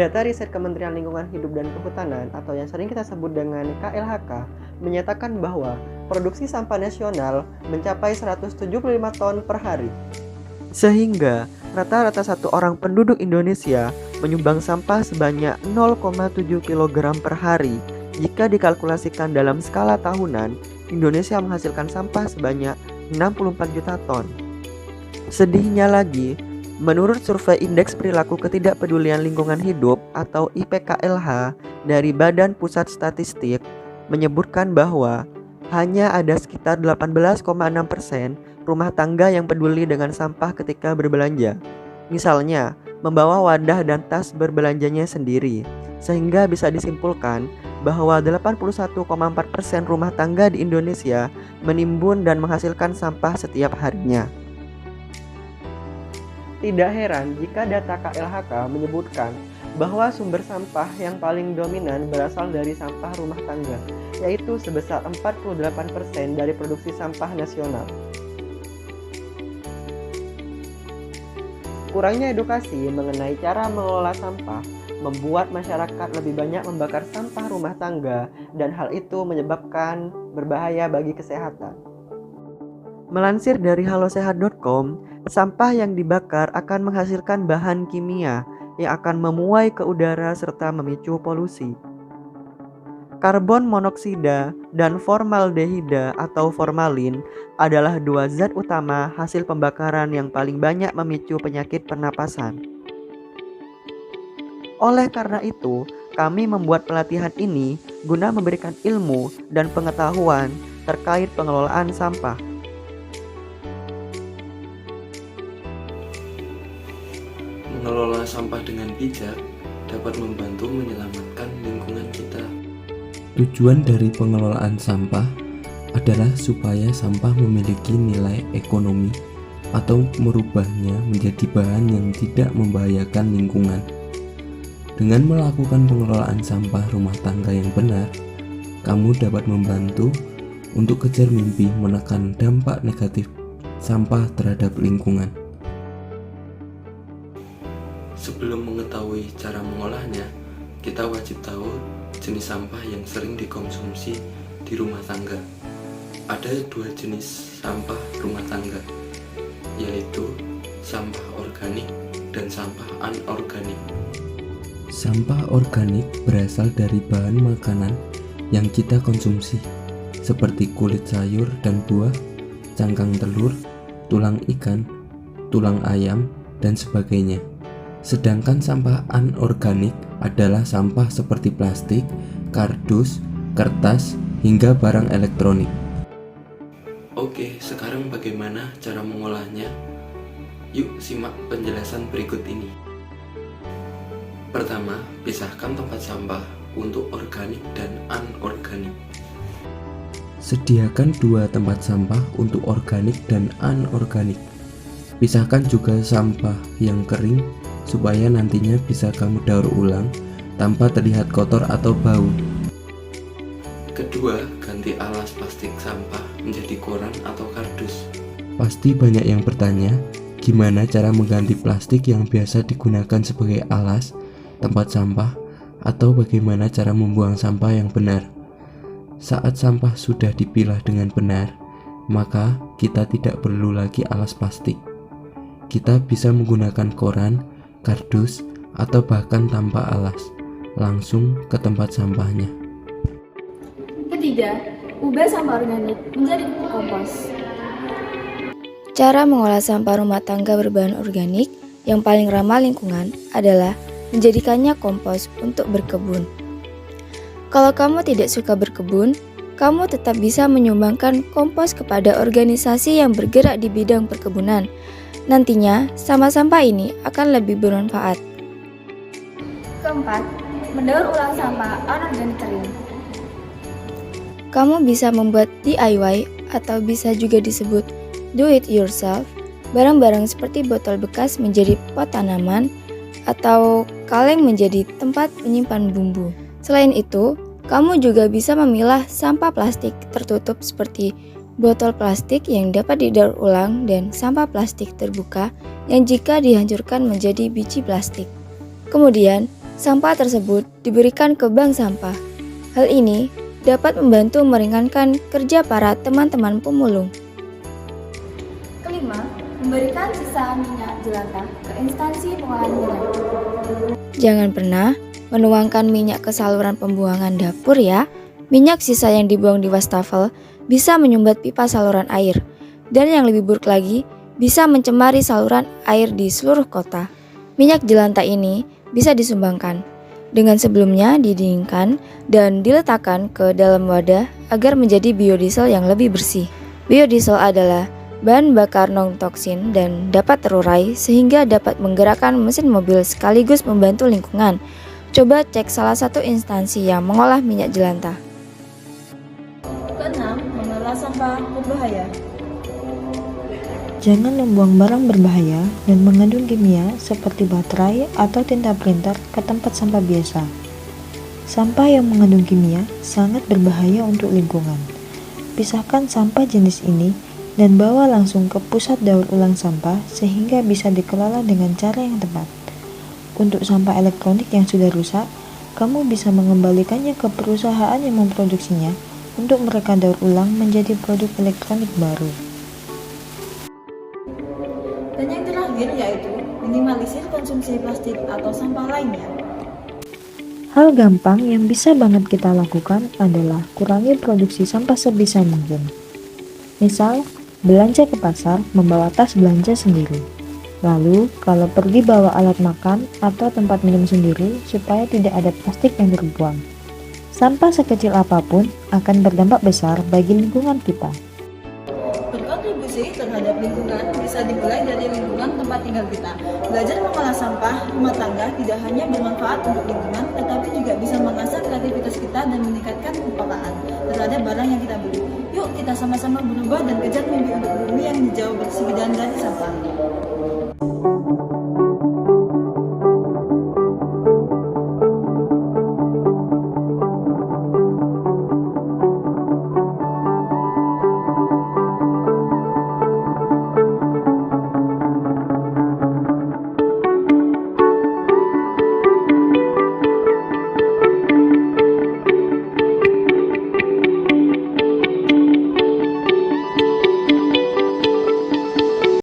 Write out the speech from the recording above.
Data riset Kementerian Lingkungan Hidup dan Kehutanan atau yang sering kita sebut dengan KLHK menyatakan bahwa produksi sampah nasional mencapai 175 ton per hari. Sehingga rata-rata satu orang penduduk Indonesia menyumbang sampah sebanyak 0,7 kg per hari. Jika dikalkulasikan dalam skala tahunan, Indonesia menghasilkan sampah sebanyak 64 juta ton. Sedihnya lagi, menurut survei Indeks Perilaku Ketidakpedulian Lingkungan Hidup atau IPKLH dari Badan Pusat Statistik menyebutkan bahwa hanya ada sekitar 18,6% rumah tangga yang peduli dengan sampah ketika berbelanja. Misalnya, membawa wadah dan tas berbelanjanya sendiri, sehingga bisa disimpulkan bahwa 81,4% rumah tangga di Indonesia menimbun dan menghasilkan sampah setiap harinya. Tidak heran jika data KLHK menyebutkan bahwa sumber sampah yang paling dominan berasal dari sampah rumah tangga, yaitu sebesar 48% dari produksi sampah nasional. Kurangnya edukasi mengenai cara mengelola sampah membuat masyarakat lebih banyak membakar sampah rumah tangga, dan hal itu menyebabkan berbahaya bagi kesehatan. Melansir dari halosehat.com, sampah yang dibakar akan menghasilkan bahan kimia yang akan memuai ke udara serta memicu polusi. Karbon monoksida dan formaldehida atau formalin adalah dua zat utama hasil pembakaran yang paling banyak memicu penyakit pernapasan. Oleh karena itu, kami membuat pelatihan ini guna memberikan ilmu dan pengetahuan terkait pengelolaan sampah. Mengelola sampah dengan bijak dapat membantu menyelamatkan lingkungan kita. Tujuan dari pengelolaan sampah adalah supaya sampah memiliki nilai ekonomi atau merubahnya menjadi bahan yang tidak membahayakan lingkungan. Dengan melakukan pengelolaan sampah rumah tangga yang benar, kamu dapat membantu untuk kejar mimpi menekan dampak negatif sampah terhadap lingkungan. Sebelum mengetahui cara mengolahnya, kita wajib tahu jenis sampah yang sering dikonsumsi di rumah tangga. Ada dua jenis sampah rumah tangga, yaitu sampah organik dan sampah anorganik. Sampah organik berasal dari bahan makanan yang kita konsumsi, seperti kulit sayur dan buah, cangkang telur, tulang ikan, tulang ayam, dan sebagainya. Sedangkan sampah anorganik adalah sampah seperti plastik, kardus, kertas, hingga barang elektronik. Oke, sekarang bagaimana cara mengolahnya? Yuk simak penjelasan berikut ini. Pertama, pisahkan tempat sampah untuk organik dan anorganik. Sediakan dua tempat sampah untuk organik dan anorganik. Pisahkan juga sampah yang kering supaya nantinya bisa kamu daur ulang tanpa terlihat kotor atau bau. Kedua, ganti alas plastik sampah menjadi koran atau kardus. Pasti banyak yang bertanya, gimana cara mengganti plastik yang biasa digunakan sebagai alas, tempat sampah, atau bagaimana cara membuang sampah yang benar. Saat sampah sudah dipilah dengan benar, maka kita tidak perlu lagi alas plastik. Kita bisa menggunakan koran, kardus, atau bahkan tanpa alas, langsung ke tempat sampahnya. Ketiga, ubah sampah organik menjadi pupuk kompos. Cara mengolah sampah rumah tangga berbahan organik yang paling ramah lingkungan adalah menjadikannya kompos untuk berkebun. Kalau kamu tidak suka berkebun, kamu tetap bisa menyumbangkan kompos kepada organisasi yang bergerak di bidang perkebunan. Nantinya, sampah-sampah ini akan lebih bermanfaat. Keempat, mendaur ulang sampah anorganik kering. Kamu bisa membuat DIY atau bisa juga disebut do it yourself, barang-barang seperti botol bekas menjadi pot tanaman atau kaleng menjadi tempat menyimpan bumbu. Selain itu, kamu juga bisa memilah sampah plastik tertutup seperti botol plastik yang dapat didaur ulang dan sampah plastik terbuka yang jika dihancurkan menjadi biji plastik. Kemudian, sampah tersebut diberikan ke bank sampah. Hal ini dapat membantu meringankan kerja para teman-teman pemulung. Kelima, memberikan sisa minyak jelantah ke instansi pengolahan minyak. Jangan pernah menuangkan minyak ke saluran pembuangan dapur ya. Minyak sisa yang dibuang di wastafel bisa menyumbat pipa saluran air. Dan yang lebih buruk lagi, bisa mencemari saluran air di seluruh kota. Minyak jelantah ini bisa disumbangkan dengan sebelumnya didinginkan dan diletakkan ke dalam wadah agar menjadi biodiesel yang lebih bersih. Biodiesel adalah bahan bakar non-toksin dan dapat terurai sehingga dapat menggerakkan mesin mobil sekaligus membantu lingkungan. Coba cek salah satu instansi yang mengolah minyak jelantah. Keenam, mengelola sampah berbahaya. Jangan membuang barang berbahaya dan mengandung kimia seperti baterai atau tinta printer ke tempat sampah biasa. Sampah yang mengandung kimia sangat berbahaya untuk lingkungan. Pisahkan sampah jenis ini dan bawa langsung ke pusat daur ulang sampah sehingga bisa dikelola dengan cara yang tepat. Untuk sampah elektronik yang sudah rusak, kamu bisa mengembalikannya ke perusahaan yang memproduksinya untuk mereka daur ulang menjadi produk elektronik baru. Dan yang terakhir yaitu minimalisir konsumsi plastik atau sampah lainnya. Hal gampang yang bisa banget kita lakukan adalah kurangi produksi sampah sebisa mungkin. Misal, belanja ke pasar membawa tas belanja sendiri. Lalu, kalau pergi bawa alat makan atau tempat minum sendiri supaya tidak ada plastik yang terbuang. Sampah sekecil apapun akan berdampak besar bagi lingkungan kita. Berkontribusi terhadap lingkungan bisa dimulai dari lingkungan tempat tinggal kita. Belajar mengolah sampah rumah tangga tidak hanya bermanfaat untuk lingkungan, tetapi juga bisa mengasah kreativitas kita dan meningkatkan kepekaan terhadap barang yang kita beli. Yuk kita sama-sama berubah dan kejar mimpi untuk bumi yang hijau bersih dan dari sampah.